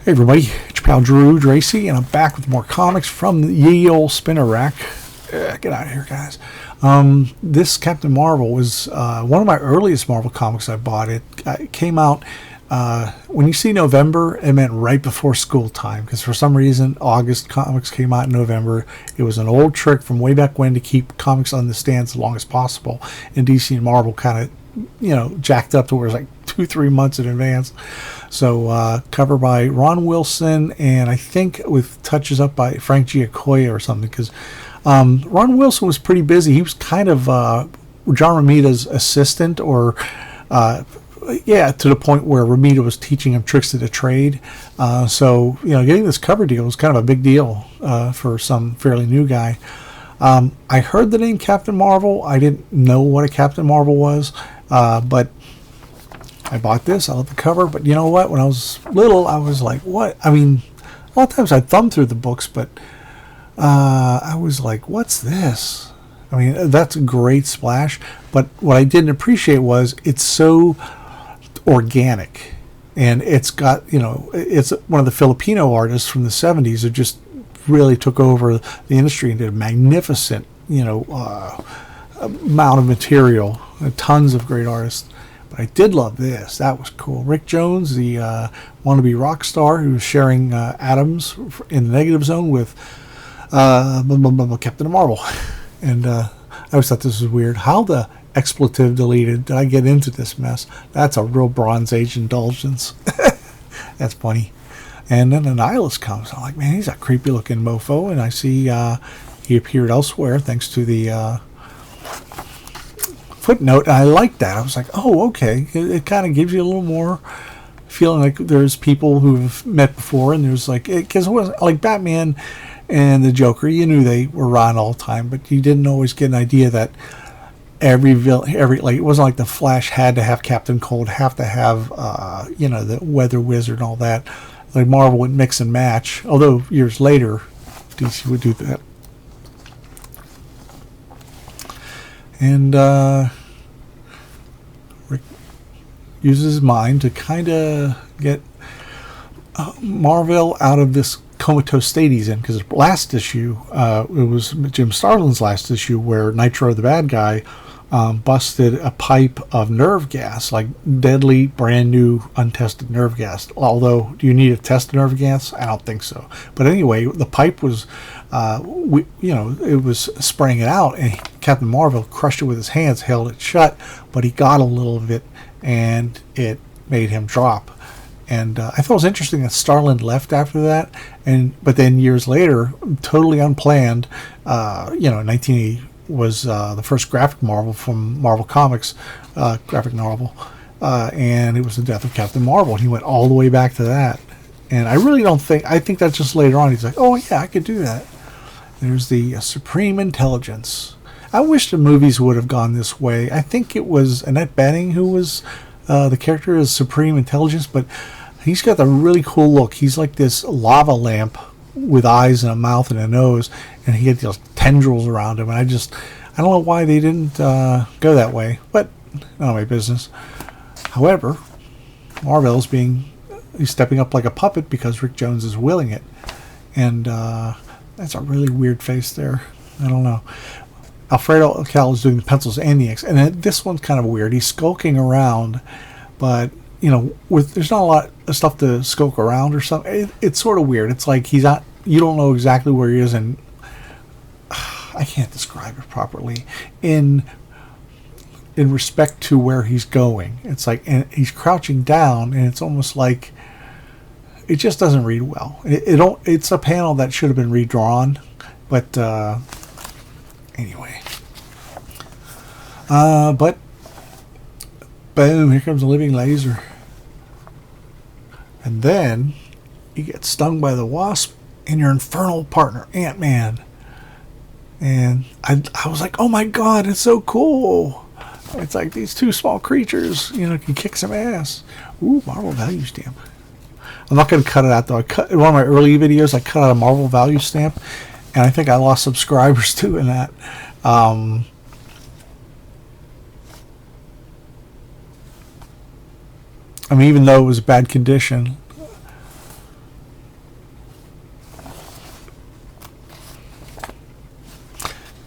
Hey everybody, it's your pal Drew Dracy, and I'm back with more comics from the ye old spinner rack. Get out of here, guys. This Captain Marvel was one of my earliest Marvel comics I bought. It came out, when you see November, it meant right before school time, because for some reason August comics came out in November. It was an old trick from way back when to keep comics on the stands as long as possible, and DC and Marvel kind of, jacked up to where it was like 2-3 months in advance. So cover by Ron Wilson, and I think with touches up by Frank Giacoia or something, because Ron Wilson was pretty busy. He was kind of John Romita's assistant, or to the point where Romita was teaching him tricks of the trade. So getting this cover deal was kind of a big deal for some fairly new guy. I heard the name Captain Marvel. I didn't know what a Captain Marvel was, but I bought this. I love the cover, but you know what? When I was little, I was like, what? I mean, a lot of times I'd thumb through the books, but I was like, what's this? I mean, that's a great splash, but what I didn't appreciate was it's so organic, and it's got, it's one of the Filipino artists from the 70s who just really took over the industry and did a magnificent, amount of material, tons of great artists. But I did love this. That was cool. Rick Jones, the wannabe rock star who was sharing atoms in the negative zone with Captain Marvel. And I always thought this was weird. How the expletive deleted did I get into this mess? That's a real Bronze Age indulgence. That's funny. And then the Nihilist comes. I'm like, man, he's a creepy looking mofo. And I see he appeared elsewhere thanks to the footnote, and I liked that. I was like, oh, okay. It kind of gives you a little more feeling like there's people who've met before, and there's like, because it wasn't like Batman and the Joker, you knew they were around all the time, but you didn't always get an idea that every like, it wasn't like the Flash had to have Captain Cold, have to have the Weather Wizard and all that. Like Marvel would mix and match, although years later DC would do that. And Rick uses his mind to kind of get Marvel out of this comatose state he's in. Because last issue, it was Jim Starlin's last issue, where Nitro, the bad guy, busted a pipe of nerve gas, like deadly, brand new, untested nerve gas. Although, do you need to test nerve gas? I don't think so. But anyway, the pipe was, it was spraying it out, and Captain Marvel crushed it with his hands, held it shut, but he got a little of it, and it made him drop. And I thought it was interesting that Starlin left after that, but then years later, totally unplanned, 1980 was the first graphic Marvel from Marvel Comics, graphic novel, and it was the death of Captain Marvel, and he went all the way back to that. And I really don't think, I think that's just later on, he's like, oh yeah, I could do that. There's the Supreme Intelligence. I wish the movies would have gone this way. I think it was Annette Bening who was the character as Supreme Intelligence, but he's got the really cool look. He's like this lava lamp with eyes and a mouth and a nose, and he had these tendrils around him. And I don't know why they didn't go that way, but none of my business. However, Marvel's he's stepping up like a puppet because Rick Jones is willing it, and that's a really weird face there. I don't know. Alfredo Cal is doing the pencils and the X, and then this one's kind of weird. He's skulking around, but there's not a lot of stuff to skulk around or something. It's sort of weird. It's like he's not. You don't know exactly where he is, and I can't describe it properly in respect to where he's going. It's like, and he's crouching down, and it's almost like it just doesn't read well. It's a panel that should have been redrawn, but anyway. But boom, here comes a living laser. And then you get stung by the wasp and your infernal partner, Ant-Man. And I was like, oh my god, it's so cool. It's like these two small creatures, can kick some ass. Ooh, Marvel value stamp. I'm not going to cut it out, though. In one of my early videos, I cut out a Marvel value stamp, and I think I lost subscribers doing that. I mean, even though it was bad condition,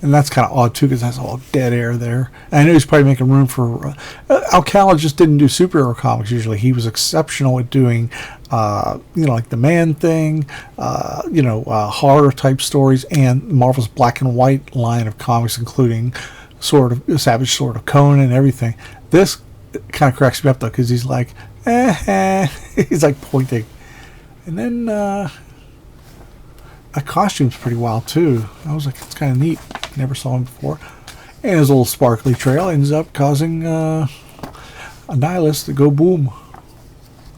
And that's kind of odd too, because that's all dead air there. And I know he's probably making room for. Alcala just didn't do superhero comics usually. He was exceptional at doing, like the Man Thing, horror type stories, and Marvel's black and white line of comics, including Savage Sword of Conan and everything. This kind of cracks me up though, because he's like, he's like pointing, and then that costume's pretty wild too. I was like, it's kind of neat. Never saw him before. And his little sparkly trail ends up causing a Nihilus to go boom.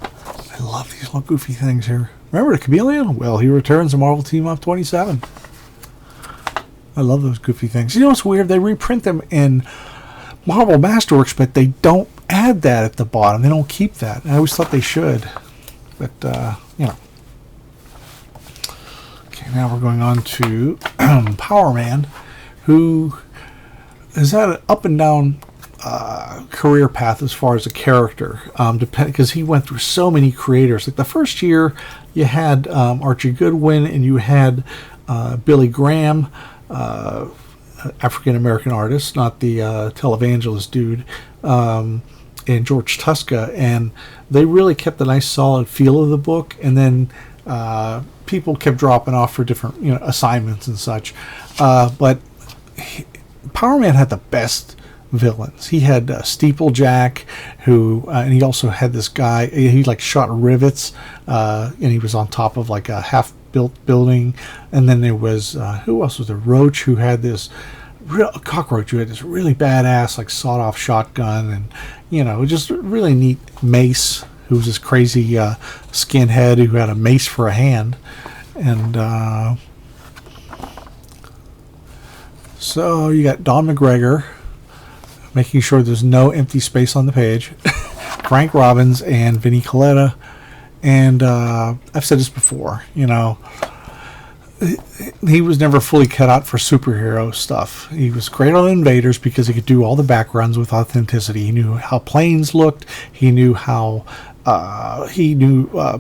I love these little goofy things here. Remember the Chameleon? Well, he returns to Marvel Team Up 27. I love those goofy things. You know what's weird? They reprint them in Marvel Masterworks, but they don't add that at the bottom. They don't keep that. I always thought they should. But, Okay, now we're going on to Power Man, who has had an up and down career path as far as a character, because he went through so many creators. Like the first year, you had Archie Goodwin, and you had Billy Graham, African American artist, not the televangelist dude, and George Tuska, and they really kept the nice solid feel of the book. And then people kept dropping off for different assignments and such, but Power Man had the best villains. He had Steeplejack, who and he also had this guy, he like shot rivets, and he was on top of like a half built building. And then there was who else was there? Roach, who had this Cockroach, who had this really badass like sawed off shotgun, and just really neat. Mace, who was this crazy skinhead who had a mace for a hand. And so you got Don McGregor making sure there's no empty space on the page, Frank Robbins and Vinnie Coletta. And I've said this before, he was never fully cut out for superhero stuff. He was great on Invaders because he could do all the backgrounds with authenticity. He knew how planes looked. He knew how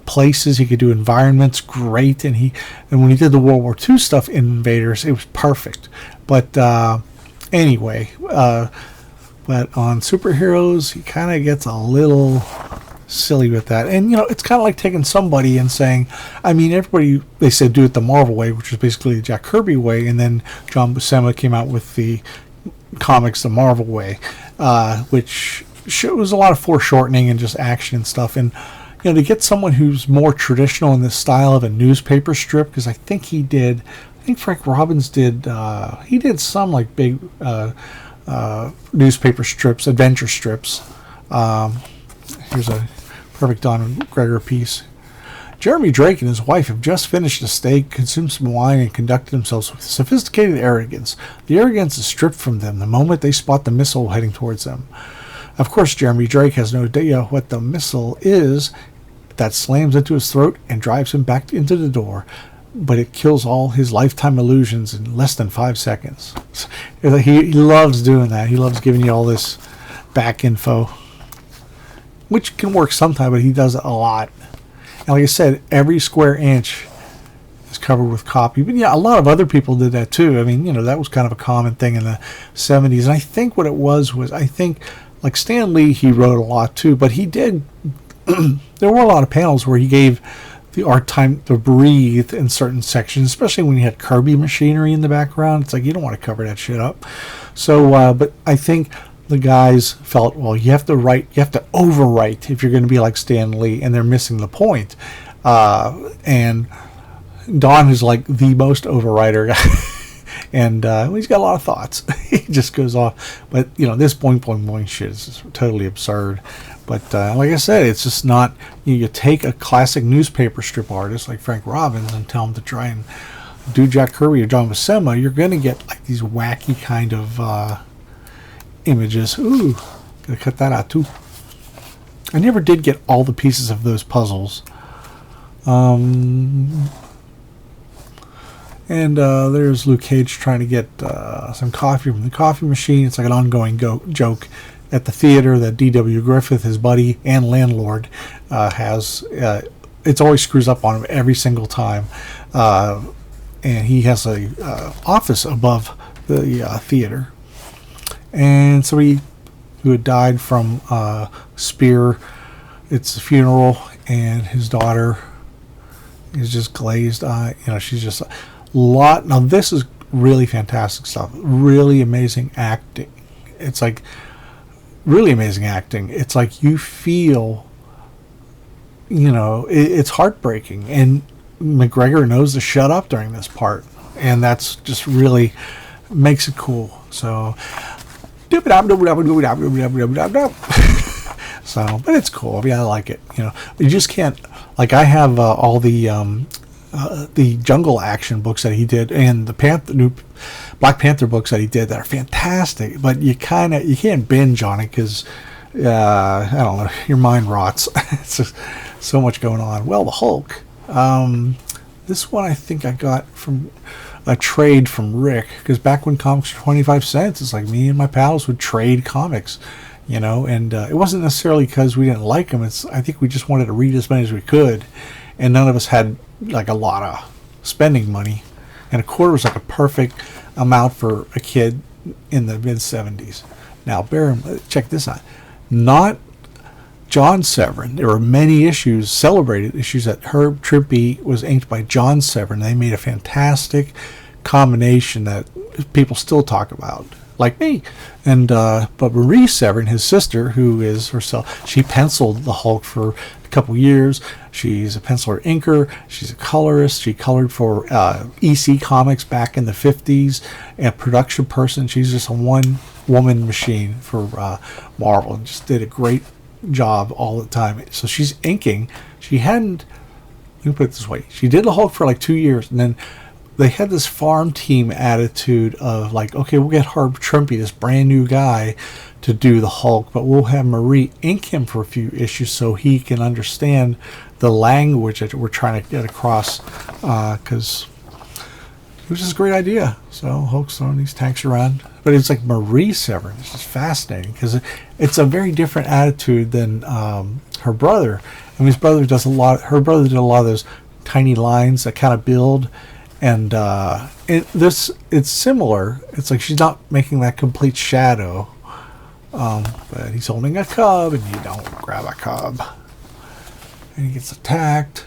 places. He could do environments great. And when he did the World War II stuff in Invaders, it was perfect. But anyway, but on superheroes, he kind of gets a little silly with that. And it's kind of like taking somebody and saying, everybody, they said do it the Marvel way, which was basically the Jack Kirby way, and then John Buscema came out with the comics the Marvel way, which shows a lot of foreshortening and just action and stuff. And to get someone who's more traditional in the style of a newspaper strip, because I think Frank Robbins did he did some like big newspaper strips, adventure strips. Here's a perfect Don McGregor piece. Jeremy Drake and his wife have just finished a steak, consumed some wine, and conducted themselves with sophisticated arrogance. The arrogance is stripped from them the moment they spot the missile heading towards them. Of course, Jeremy Drake has no idea what the missile is that slams into his throat and drives him back into the door, but it kills all his lifetime illusions in less than 5 seconds. He loves doing that. He loves giving you all this back info, which can work sometimes, but he does it a lot. And like I said, every square inch is covered with copy. But a lot of other people did that too. That was kind of a common thing in the 70s. And I think what it was like Stan Lee, he wrote a lot too, but he did, there were a lot of panels where he gave the art time to breathe in certain sections, especially when you had Kirby machinery in the background. It's like, you don't want to cover that shit up. So, but I think the guys felt, well, you have to overwrite if you're going to be like Stan Lee, and they're missing the point. And Don is like the most overwriter guy, and he's got a lot of thoughts. He just goes off. But this boing boing boing shit is just totally absurd. But like I said, it's just not. You take a classic newspaper strip artist like Frank Robbins and tell him to try and do Jack Kirby or John Buscema, you're going to get like these wacky kind of images. Ooh, gotta cut that out too. I never did get all the pieces of those puzzles. And there's Luke Cage trying to get some coffee from the coffee machine. It's like an ongoing joke at the theater that D.W. Griffith, his buddy and landlord, has. It's always screws up on him every single time. And he has a office above theater. And somebody who had died from spear. It's a funeral, and his daughter is just glazed eye. She's just a lot. Now this is really fantastic stuff. Really amazing acting. It's like really amazing acting. It's like you feel, it's heartbreaking, and McGregor knows to shut up during this part, and that's just really makes it cool. So, so, but it's cool. I mean, I like it. You just can't. Like, I have all the Jungle Action books that he did, and the new Black Panther books that he did that are fantastic. But you can't binge on it because I don't know, your mind rots. It's just so much going on. Well, the Hulk. This one I think I got from a trade from Rick, because back when comics were 25 cents, it's like me and my pals would trade comics, and it wasn't necessarily because we didn't like them. I think we just wanted to read as many as we could, and none of us had like a lot of spending money, and a quarter was like a perfect amount for a kid in the mid 70s. Now, check this out. Not John Severin. There were many issues, celebrated issues, that Herb Trimpe was inked by John Severin. They made a fantastic combination that people still talk about, like me. And but Marie Severin, his sister, who is herself, she penciled the Hulk for a couple years. She's a penciler inker. She's a colorist. She colored for EC Comics back in the 50s. A production person. She's just a one-woman machine for Marvel, and just did a great job all the time. So she's inking. Let me put it this way. She did the Hulk for like 2 years, and then they had this farm team attitude of like, okay, we'll get Herb Trimpe, this brand new guy, to do the Hulk, but we'll have Marie ink him for a few issues so he can understand the language that we're trying to get across, because it was just a great idea. So Hulk's throwing these tanks around, but it's like Marie Severin. It's just fascinating because it's a very different attitude than her brother. I mean, his brother does a lot. Her brother did a lot of those tiny lines that kind of build, and it's similar. It's like she's not making that complete shadow, but he's holding a cub, and you don't grab a cub, and he gets attacked,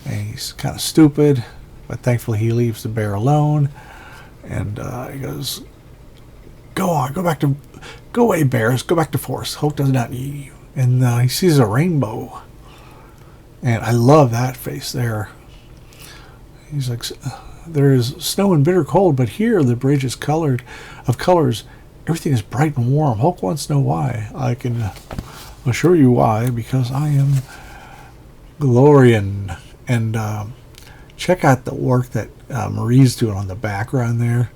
and he's kind of stupid. But thankfully, he leaves the bear alone, and he goes, "Go on, go away, bears, go back to forest. Hulk does not need you." And he sees a rainbow, and I love that face there. He's like, "There is snow and bitter cold, but here the bridge is colored of colors. Everything is bright and warm. Hulk wants to know why. I can assure you why, because I am Glorian." And check out the work that Marie's doing on the background there,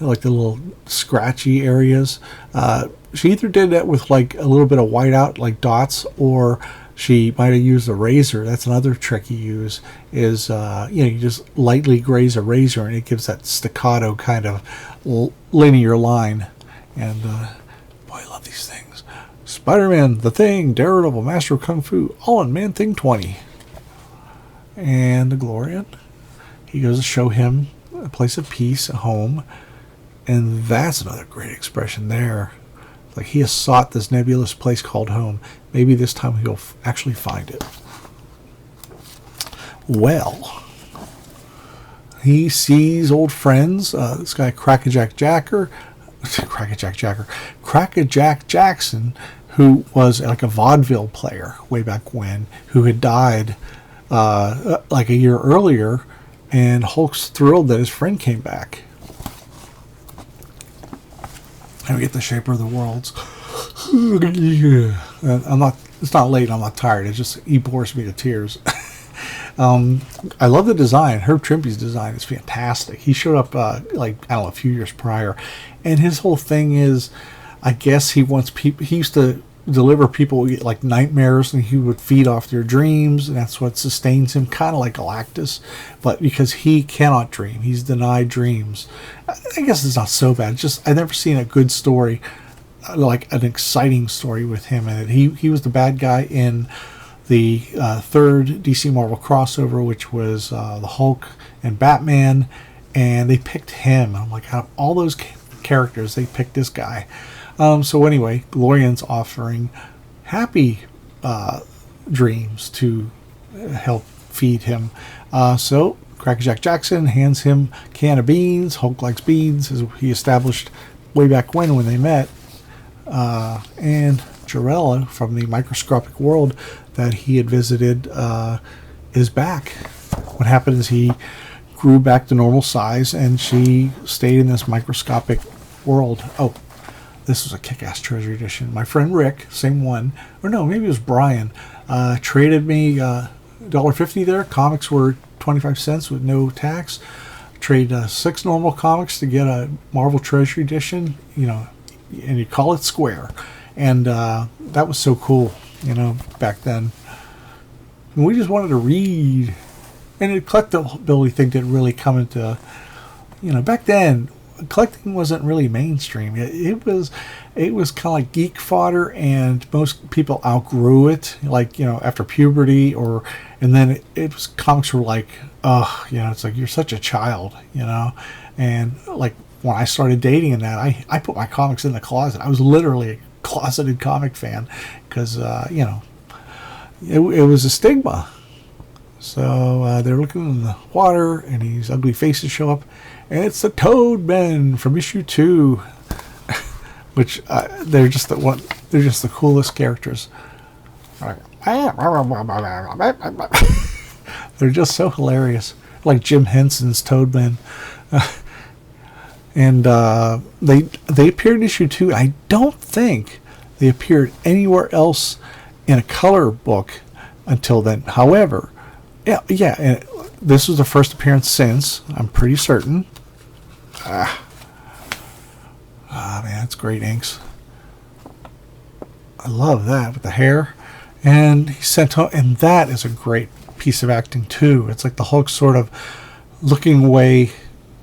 like the little scratchy areas. She either did that with like a little bit of whiteout, like dots, or she might have used a razor. That's another trick you use, is you just lightly graze a razor, and it gives that staccato kind of linear line. And boy, I love these things. Spider-Man, The Thing, Daredevil, Master of Kung Fu, all in Man-Thing 20. And the Glorian. He goes to show him a place of peace, a home, and that's another great expression there. Like, he has sought this nebulous place called home. Maybe this time he'll actually find it. Well, he sees old friends. This guy Crackerjack Jackson, who was like a vaudeville player way back when, who had died like a year earlier. And Hulk's thrilled that his friend came back. And we get the Shaper of the Worlds. It's not late, I'm not tired. He bores me to tears. I love the design. Herb Trimpe's design is fantastic. He showed up a few years prior. And his whole thing is, I guess he wants people, he used to deliver people like nightmares, and he would feed off their dreams, and that's what sustains him, kind of like Galactus, but because he cannot dream, he's denied dreams. I guess it's not so bad. I've never seen a good story, like an exciting story with him in it. He was the bad guy in the third DC Marvel crossover, which was the Hulk and Batman, and they picked him. I'm like, out of all those characters. They picked this guy. So anyway, Glorian's offering happy dreams to help feed him. So Crackerjack Jackson hands him a can of beans. Hulk likes beans, as he established way back when they met. And Jarella from the microscopic world that he had visited is back. What happened is he grew back to normal size, and she stayed in this microscopic world. Oh, this was a kick-ass treasury edition. My friend Rick, same one, or no, maybe it was Brian, traded me $1.50 there. Comics were 25 cents with no tax. Trade 6 normal comics to get a Marvel Treasury edition, and you call it square. And that was so cool, back then. And we just wanted to read. And the collectability thing didn't really come into, back then, collecting wasn't really mainstream. It was kind of like geek fodder, and most people outgrew it, like, after puberty, and then it was, comics were like, it's like, you're such a child, and like, when I started dating and that, I put my comics in the closet. I was literally a closeted comic fan, because, it was a stigma. So they're looking in the water, and these ugly faces show up, and it's the Toadmen from issue 2, which they're just the coolest characters. They're just so hilarious, like Jim Henson's Toadmen. And they appeared in issue 2. I don't think they appeared anywhere else in a color book until then. However, yeah, and this was the first appearance since, I'm pretty certain. Man, it's great inks. I love that with the hair. And he sent home, and that is a great piece of acting too. It's like the Hulk sort of looking away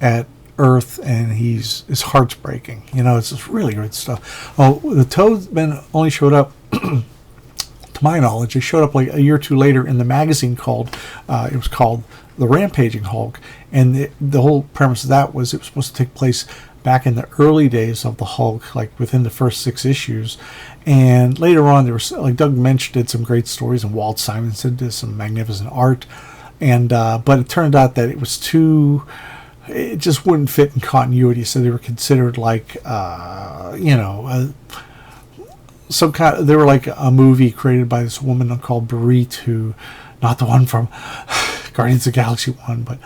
at Earth, and his heart's breaking. It's just really good stuff. Oh, the Toadmen only showed up, to my knowledge, they showed up like a year or two later in the magazine called The Rampaging Hulk, and the whole premise of that was it was supposed to take place back in the early days of the Hulk, like within the first 6 issues. And later on, there was, like, Doug Mensch did some great stories, and Walt Simonson did some magnificent art. And but it turned out that it was it just wouldn't fit in continuity, so they were considered like they were like a movie created by this woman called Barit, who, not the one from Guardians of the Galaxy 1, but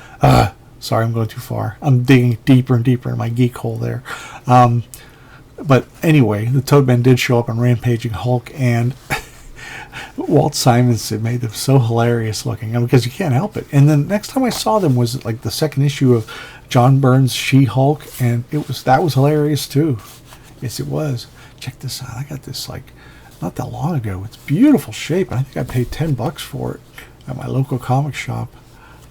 sorry, I'm going too far. I'm digging deeper and deeper in my geek hole there. But anyway, the Toadmen did show up on Rampaging Hulk, and Walt Simonson made them so hilarious looking, because you can't help it. And then next time I saw them was like the second issue of John Byrne's She-Hulk, and that was hilarious too. Yes, it was. Check this out. I got this like not that long ago. It's beautiful shape. I think I paid $10 for it at my local comic shop.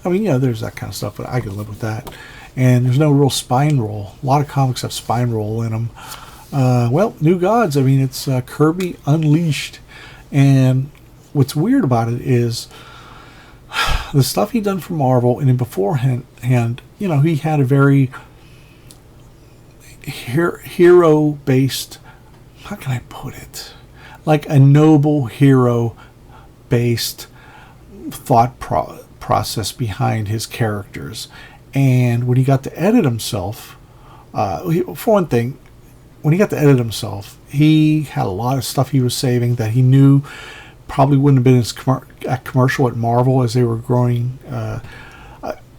I mean, there's that kind of stuff, but I can live with that. And there's no real spine roll. A lot of comics have spine roll in them. New Gods. I mean, it's Kirby Unleashed. And what's weird about it is the stuff he'd done for Marvel, and then beforehand, he had a very hero-based, how can I put it? Like a noble hero-based thought process behind his characters. And when he got to edit himself, for one thing, when he got to edit himself, he had a lot of stuff he was saving that he knew probably wouldn't have been as commercial at Marvel as they were growing.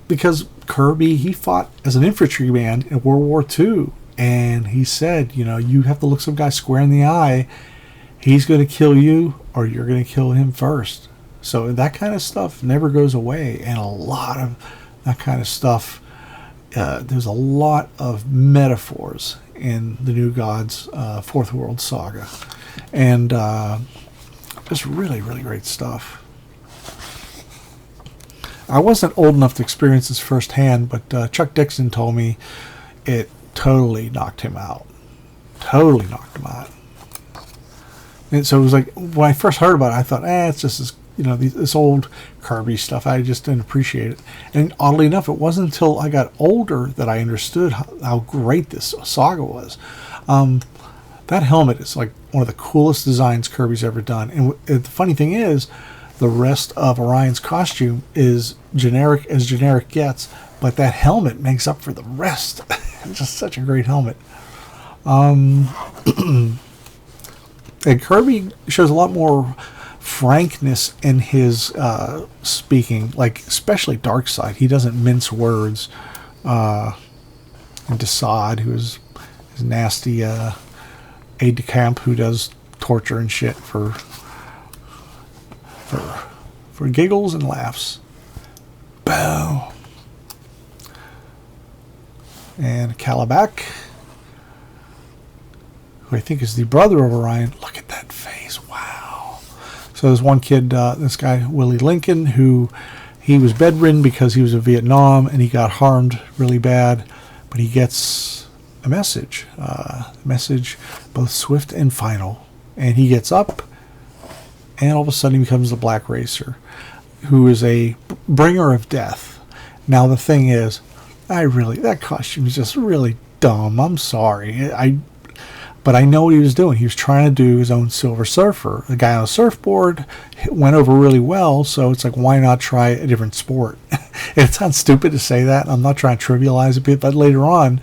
Because Kirby, he fought as an infantryman in World War II. And he said, you have to look some guy square in the eye. He's going to kill you, or you're going to kill him first. So that kind of stuff never goes away. And a lot of that kind of stuff, there's a lot of metaphors in the New Gods Fourth World Saga. And just really, really great stuff. I wasn't old enough to experience this firsthand, but Chuck Dixon told me it totally knocked him out. And so it was like, when I first heard about it, I thought, it's just as this old Kirby stuff. I just didn't appreciate it. And oddly enough, it wasn't until I got older that I understood how great this saga was. That helmet is like one of the coolest designs Kirby's ever done. And the funny thing is, the rest of Orion's costume is generic as generic gets, but that helmet makes up for the rest. It's just such a great helmet. And Kirby shows a lot more frankness in his speaking, like especially Darkseid. He doesn't mince words. And Desaad, who is his nasty aide-de-camp who does torture and shit for giggles and laughs. Boom. And Calabac, who I think is the brother of Orion. Look at that face. Wow. So there's one kid, this guy, Willie Lincoln, who he was bedridden because he was in Vietnam and he got harmed really bad. But he gets a message. Message both swift and final. And he gets up, and all of a sudden he becomes the Black Racer, who is a bringer of death. Now the thing is, that costume is just really dumb. I'm sorry. But I know what he was doing. He was trying to do his own Silver Surfer. The guy on a surfboard went over really well, so it's like, why not try a different sport? It sounds stupid to say that. I'm not trying to trivialize it, but later on,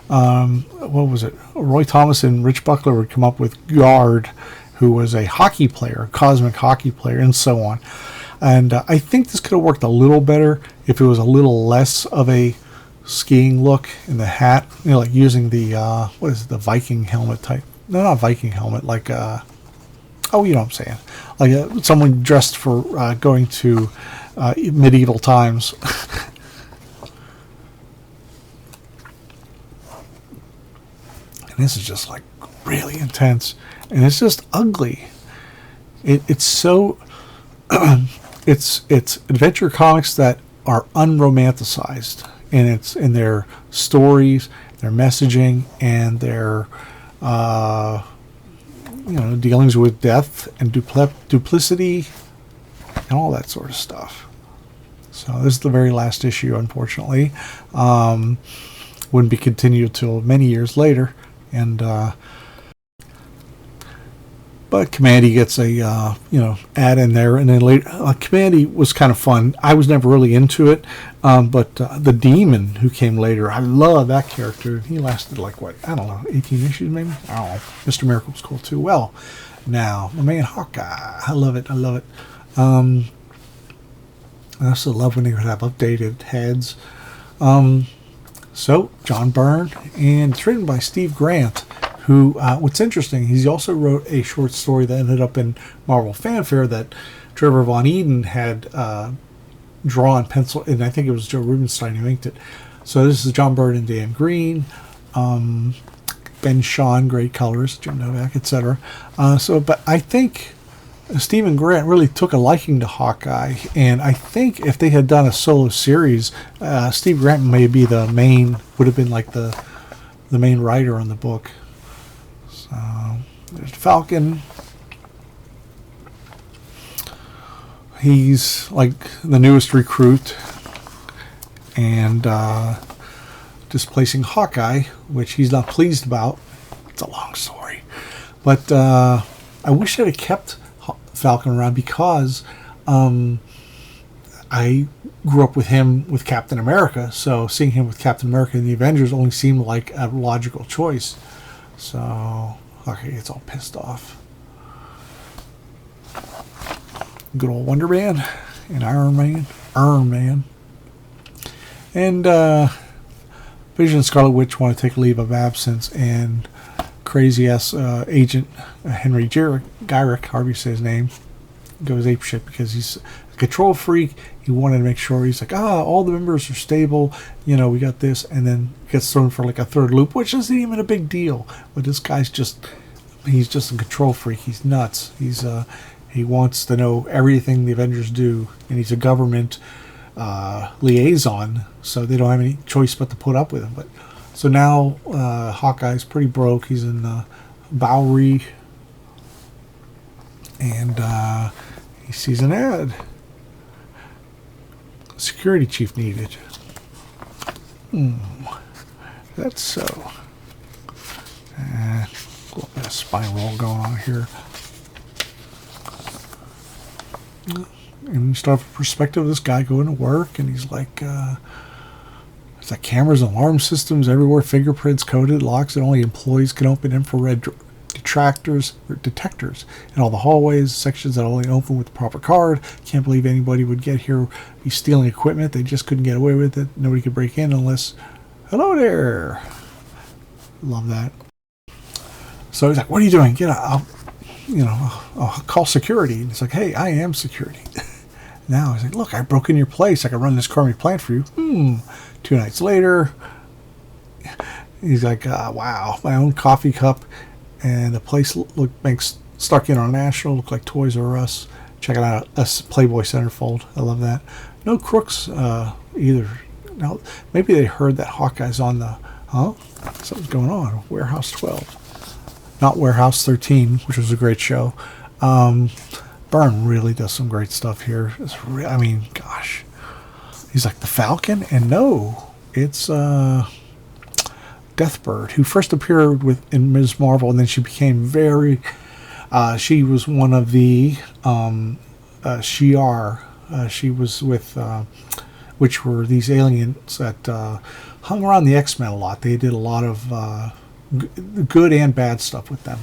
what was it? Roy Thomas and Rich Buckler would come up with Guard, who was a hockey player, a cosmic hockey player, and so on. And I think this could have worked a little better if it was a little less of a skiing look in the hat, like using the the Viking helmet type. No, not Viking helmet, like you know what I'm saying, like someone dressed for going to medieval times. And this is just like really intense, and it's just ugly. It's so it's adventure comics that are unromanticized. And it's in their stories, their messaging, and their dealings with death and duplicity and all that sort of stuff. So this is the very last issue, unfortunately. Wouldn't be continued till many years later, and but Commandy gets a ad in there, and then later Commandy was kind of fun. I was never really into it, but the Demon who came later, I love that character. He lasted like 18 issues maybe. I don't know. Mr. Miracle was cool too. Well, now my man Hawkeye, I love it. I also love when they would have updated heads. So John Byrne, and it's written by Steve Grant. Who, what's interesting, he also wrote a short story that ended up in Marvel Fanfare that Trevor Von Eden had drawn, pencil, and I think it was Joe Rubenstein who inked it. So this is John Byrne and Dan Green, Ben Shawn, great colors, Jim Novak, etc. But I think Stephen Grant really took a liking to Hawkeye, and I think if they had done a solo series, Steve Grant would have been like the main writer on the book. There's Falcon. He's like the newest recruit and displacing Hawkeye, which he's not pleased about. It's a long story. But I wish I'd have kept Falcon around because I grew up with him with Captain America. So seeing him with Captain America and the Avengers only seemed like a logical choice. So okay, it's all pissed off. Good old Wonder Man and Iron Man. And Vision and Scarlet Witch want to take a leave of absence, and crazy-ass agent Henry Gyrick, however you say his name, goes apeshit because he's a control freak. He wanted to make sure, he's like, all the members are stable, we got this, and then gets thrown for like a third loop, which isn't even a big deal. But this guy's he's just a control freak. He's nuts. He wants to know everything the Avengers do, and he's a government liaison, so they don't have any choice but to put up with him. But so now Hawkeye's pretty broke. He's in Bowery, and He sees an ad. Security chief needed. That's so. A little bit of spine roll going on here. And you start with the perspective of this guy going to work, and he's like, there's like cameras and alarm systems everywhere, fingerprints, coded locks that only employees can open, infrared detectors in all the hallways, sections that only open with the proper card. Can't believe anybody would get here, be stealing equipment. They just couldn't get away with it. Nobody could break in unless, hello there. Love that. So he's like, what are you doing? Get out. I'll call security. And it's like, hey, I am security. Now he's like, look, I broke in your place. I can run this Kirby plant for you. 2 nights later, he's like, wow, my own coffee cup. And the place makes Stark International look like Toys R Us. Check it out, a Playboy centerfold. I love that. No crooks either. Now, maybe they heard that Hawkeye's on the, something's going on. Warehouse 12. Not Warehouse 13, which was a great show. Byrne really does some great stuff here. I mean, gosh. He's like the Falcon, and no, it's Deathbird, who first appeared in Ms. Marvel, and then she became very. She was one of the Shi'ar. She was with, which were these aliens that hung around the X-Men a lot. They did a lot of good and bad stuff with them,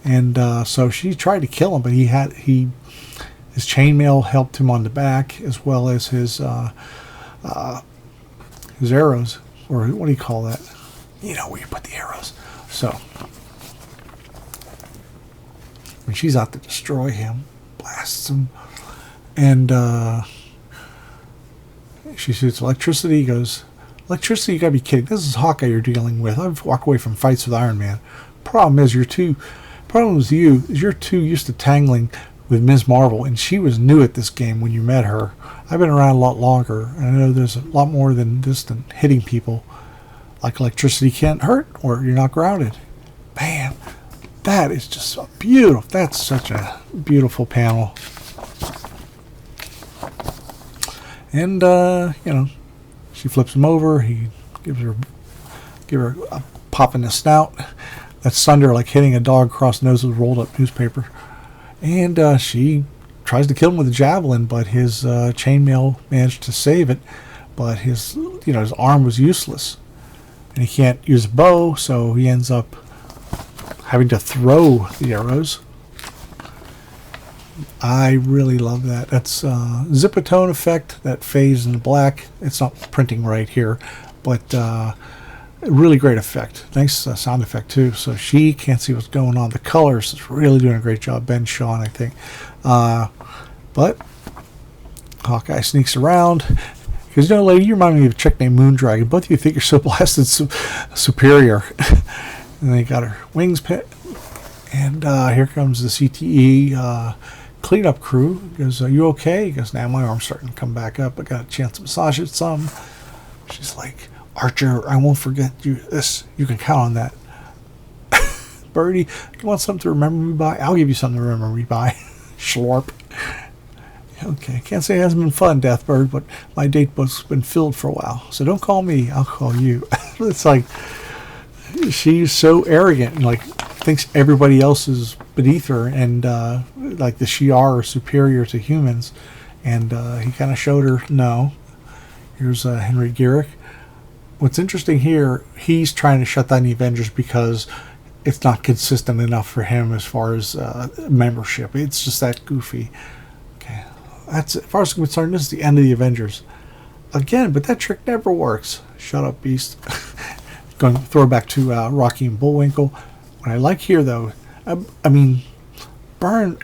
and so she tried to kill him, but his chainmail helped him on the back, as well as his arrows, or what do you call that? You know where you put the arrows. So when she's out to destroy him, blasts him, and she shoots electricity. He goes, electricity? You gotta be kidding! This is Hawkeye you're dealing with. I've walked away from fights with Iron Man. Problem is you're too used to tangling with Ms. Marvel, and she was new at this game when you met her. I've been around a lot longer, and I know there's a lot more than just hitting people. Like electricity can't hurt, or you're not grounded. Man, that is just so beautiful. That's such a beautiful panel. And she flips him over. He give her a pop in the snout. That's thunder, like hitting a dog across the nose with a rolled up newspaper. And she tries to kill him with a javelin, but his chainmail managed to save it. But his arm was useless, and he can't use a bow, so he ends up having to throw the arrows. I really love that. That's Zipatone effect, that phase in the black. It's not printing right here, but really great effect. Nice sound effect too. So she can't see what's going on. The colors is really doing a great job. Ben Shawn, I think. But Hawkeye sneaks around. Because, lady, you remind me of a chick named Moondragon. Both of you think you're so blasted superior. And they got her wings pit. And here comes the CTE cleanup crew. He goes, are you okay? He goes, now my arm's starting to come back up. I got a chance to massage it some. She's like, Archer, I won't forget you. You can count on that. Birdie, you want something to remember me by? I'll give you something to remember me by. Schlorp. Okay, can't say it hasn't been fun, Deathbird, but my date book's been filled for a while. So don't call me, I'll call you. It's like, she's so arrogant and thinks everybody else is beneath her, and like the Shi'ar are superior to humans. And he kind of showed her, no. Here's Henry Garrick. What's interesting here, he's trying to shut down the Avengers because it's not consistent enough for him as far as membership. It's just that goofy. Okay, that's, as far as I'm concerned, this is the end of the Avengers. Again, but that trick never works. Shut up, Beast. Going to throw back to Rocky and Bullwinkle. What I like here, though, I mean, Byrne,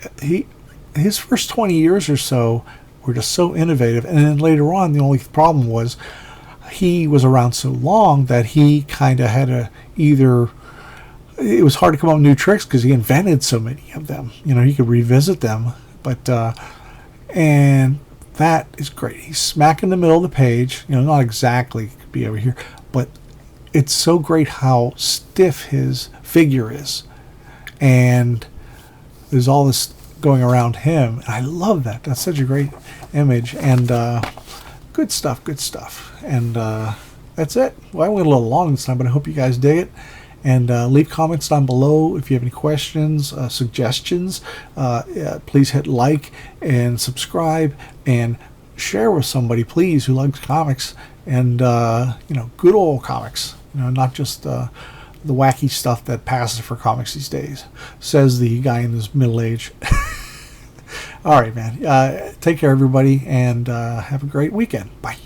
his first 20 years or so were just so innovative. And then later on, the only problem was he was around so long that he kind of had to either... It was hard to come up with new tricks because he invented so many of them. He could revisit them. But, and that is great. He's smack in the middle of the page. Not exactly could be over here, but it's so great how stiff his figure is. And there's all this going around him. And I love that. That's such a great image. And good stuff, good stuff. And that's it. Well, I went a little long this time, but I hope you guys dig it. And leave comments down below if you have any questions, suggestions. Please hit like and subscribe and share with somebody, please, who likes comics and good old comics. Not just the wacky stuff that passes for comics these days. Says the guy in his middle age. All right, man. Take care, everybody, and have a great weekend. Bye.